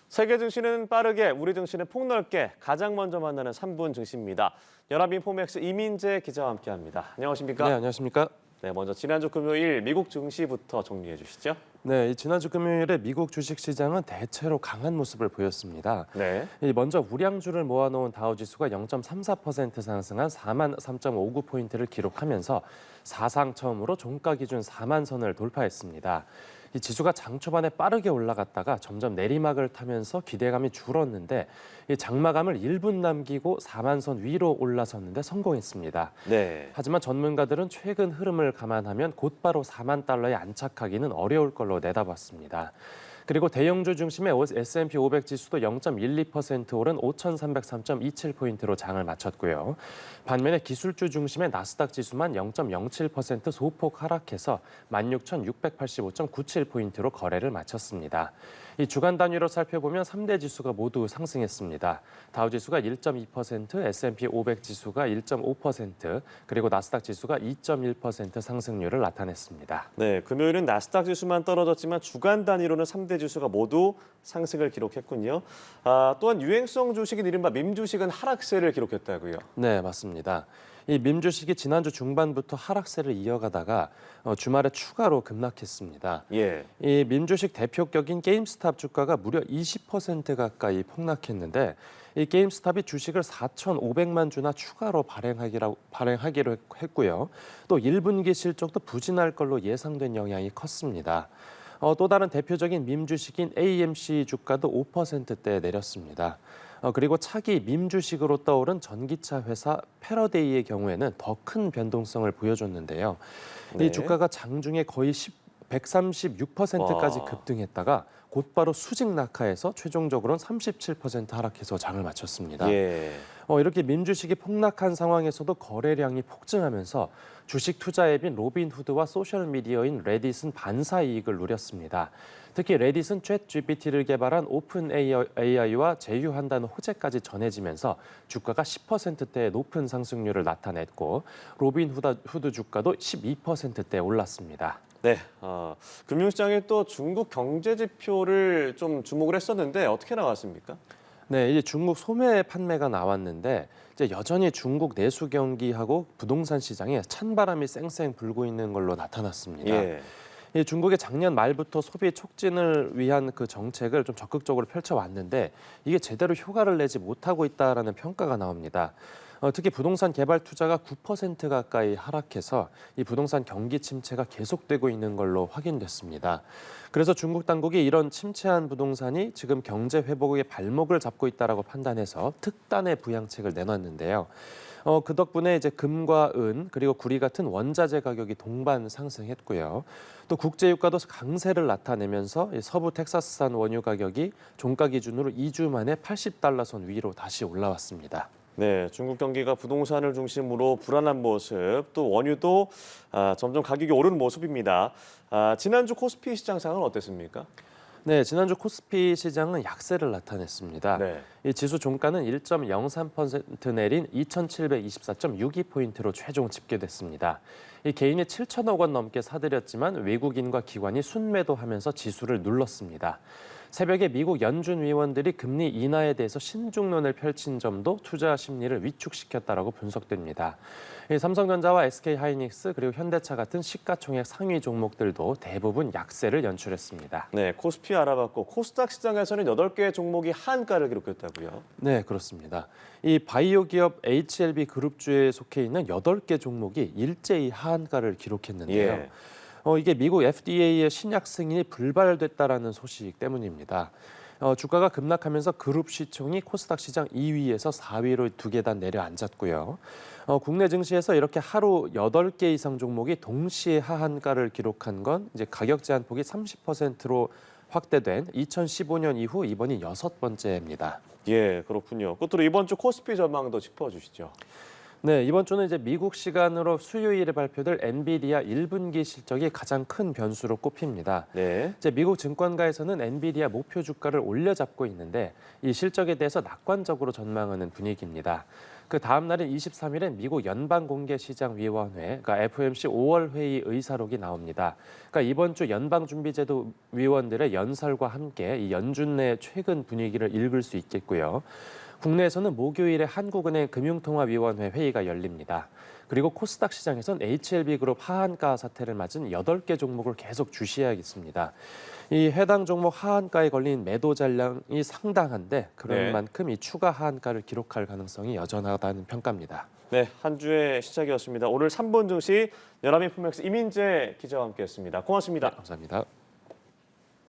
세계 증시는 빠르게, 우리 증시는 폭넓게 가장 먼저 만나는 3분 증시입니다. 연합인포맥스 이민재 기자와 함께합니다. 안녕하십니까? 네, 안녕하십니까? 네, 먼저 지난주 금요일 미국 증시부터 정리해 주시죠. 네, 지난주 금요일에 미국 주식시장은 대체로 강한 모습을 보였습니다. 네. 먼저 우량주를 모아놓은 다우지수가 0.34% 상승한 4만 3.59포인트를 기록하면서 사상 처음으로 종가 기준 4만 선을 돌파했습니다. 이 지수가 장 초반에 빠르게 올라갔다가 점점 내리막을 타면서 기대감이 줄었는데 이 장마감을 1분 남기고 4만 선 위로 올라섰는데 성공했습니다. 네. 하지만 전문가들은 최근 흐름을 감안하면 곧바로 4만 달러에 안착하기는 어려울 걸로 내다봤습니다. 그리고 대형주 중심의 S&P 500 지수도 0.12% 오른 5,303.27포인트로 장을 마쳤고요. 반면에 기술주 중심의 나스닥 지수만 0.07% 소폭 하락해서 16,685.97포인트로 거래를 마쳤습니다. 이 주간 단위로 살펴보면 3대 지수가 모두 상승했습니다. 다우 지수가 1.2%, S&P 500 지수가 1.5%, 그리고 나스닥 지수가 2.1% 상승률을 나타냈습니다. 네, 금요일은 나스닥 지수만 떨어졌지만 주간 단위로는 3대 지수가 모두 상승을 기록했군요. 또한 유행성 주식인 이른바 밈 주식은 하락세를 기록했다고요. 네, 맞습니다. 이 밈 주식이 지난주 중반부터 하락세를 이어가다가 주말에 추가로 급락했습니다. 예. 이 밈 주식 대표격인 게임스탑 주가가 무려 20% 가까이 폭락했는데 이 게임스탑이 주식을 4,500만 주나 추가로 발행하기로 했고요. 또 1분기 실적도 부진할 걸로 예상된 영향이 컸습니다. 또 다른 대표적인 밈 주식인 AMC 주가도 5%대 내렸습니다. 그리고 차기 밈 주식으로 떠오른 전기차 회사 패러데이의 경우에는 더 큰 변동성을 보여줬는데요. 네. 이 주가가 장중에 거의 136%까지 급등했다가 곧바로 수직 낙하해서 최종적으로는 37% 하락해서 장을 마쳤습니다. 예. 이렇게 밈 주식이 폭락한 상황에서도 거래량이 폭증하면서 주식 투자 앱인 로빈후드와 소셜미디어인 레딧은 반사 이익을 누렸습니다. 특히 레딧은 챗 GPT를 개발한 오픈 AI와 제휴한다는 호재까지 전해지면서 주가가 10%대의 높은 상승률을 나타냈고 로빈후드 주가도 12%대 올랐습니다. 네, 금융시장에 또 중국 경제 지표를 좀 주목을 했었는데 어떻게 나왔습니까? 네, 이제 중국 소매 판매가 나왔는데 이제 여전히 중국 내수 경기하고 부동산 시장에 찬바람이 쌩쌩 불고 있는 걸로 나타났습니다. 예. 이 중국의 작년 말부터 소비 촉진을 위한 그 정책을 좀 적극적으로 펼쳐왔는데 이게 제대로 효과를 내지 못하고 있다라는 평가가 나옵니다. 특히 부동산 개발 투자가 9% 가까이 하락해서 이 부동산 경기 침체가 계속되고 있는 걸로 확인됐습니다. 그래서 중국 당국이 이런 침체한 부동산이 지금 경제 회복의 발목을 잡고 있다라고 판단해서 특단의 부양책을 내놨는데요. 그 덕분에 이제 금과 은 그리고 구리 같은 원자재 가격이 동반 상승했고요. 또 국제유가도 강세를 나타내면서 서부 텍사스산 원유 가격이 종가 기준으로 2주 만에 80달러 선 위로 다시 올라왔습니다. 네, 중국 경기가 부동산을 중심으로 불안한 모습, 또 원유도 점점 가격이 오르는 모습입니다. 지난주 코스피 시장 상은 어땠습니까? 네, 지난주 코스피 시장은 약세를 나타냈습니다. 네. 이 지수 종가는 1.03% 내린 2,724.62포인트로 최종 집계됐습니다. 이 개인이 7천억 원 넘게 사들였지만 외국인과 기관이 순매도하면서 지수를 눌렀습니다. 새벽에 미국 연준 위원들이 금리 인하에 대해서 신중론을 펼친 점도 투자 심리를 위축시켰다라고 분석됩니다. 삼성전자와 SK하이닉스 그리고 현대차 같은 시가총액 상위 종목들도 대부분 약세를 연출했습니다. 네, 코스피 알아봤고 코스닥 시장에서는 8개의 종목이 하한가를 기록했다고요? 네, 그렇습니다. 이 바이오 기업 HLB 그룹주에 속해 있는 8개 종목이 일제히 하한가를 기록했는데요. 예. 이게 미국 FDA의 신약 승인이 불발됐다라는 소식 때문입니다. 주가가 급락하면서 그룹 시총이 코스닥 시장 2위에서 4위로 2계단 내려앉았고요. 국내 증시에서 이렇게 하루 8개 이상 종목이 동시에 하한가를 기록한 건 이제 가격 제한 폭이 30%로 확대된 2015년 이후 이번이 6번째입니다. 예, 그렇군요. 끝으로 이번 주 코스피 전망도 짚어주시죠. 네, 이번 주는 이제 미국 시간으로 수요일에 발표될 엔비디아 1분기 실적이 가장 큰 변수로 꼽힙니다. 네. 이제 미국 증권가에서는 엔비디아 목표 주가를 올려잡고 있는데 이 실적에 대해서 낙관적으로 전망하는 분위기입니다. 그 다음 날인 23일엔 미국 연방공개시장위원회, 그러니까 FOMC 5월 회의 의사록이 나옵니다. 그러니까 이번 주 연방준비제도 위원들의 연설과 함께 이 연준 내 최근 분위기를 읽을 수 있겠고요. 국내에서는 목요일에 한국은행 금융통화위원회 회의가 열립니다. 그리고 코스닥 시장에선 HLB그룹 하한가 사태를 맞은 8개 종목을 계속 주시해야겠습니다. 이 해당 종목 하한가에 걸린 매도 잔량이 상당한데 그런 네. 만큼 이 추가 하한가를 기록할 가능성이 여전하다는 평가입니다. 네, 한 주의 시작이었습니다. 오늘 3분 증시 연합인포맥스 이민재 기자와 함께했습니다. 고맙습니다. 감사합니다.